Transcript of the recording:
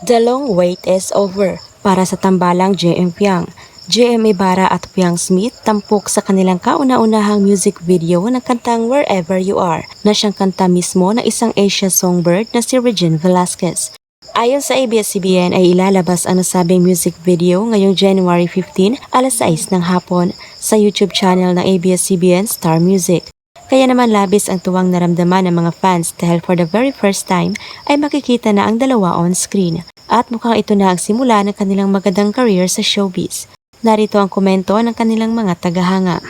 The long wait is over para sa tambalang JM Piang. JM Ibarra at Piang Smith tampok sa kanilang kauna-unahang music video ng kantang Wherever You Are na siyang kanta mismo ng isang Asia songbird na si Regine Velasquez. Ayon sa ABS-CBN ay ilalabas ang nasabing music video ngayong January 15 alas 6 ng hapon sa YouTube channel ng ABS-CBN Star Music. Kaya naman labis ang tuwang naramdaman ng mga fans dahil for the very first time ay makikita na ang dalawa on screen. At mukhang ito na ang simula ng kanilang magandang career sa showbiz. Narito ang komento ng kanilang mga tagahanga.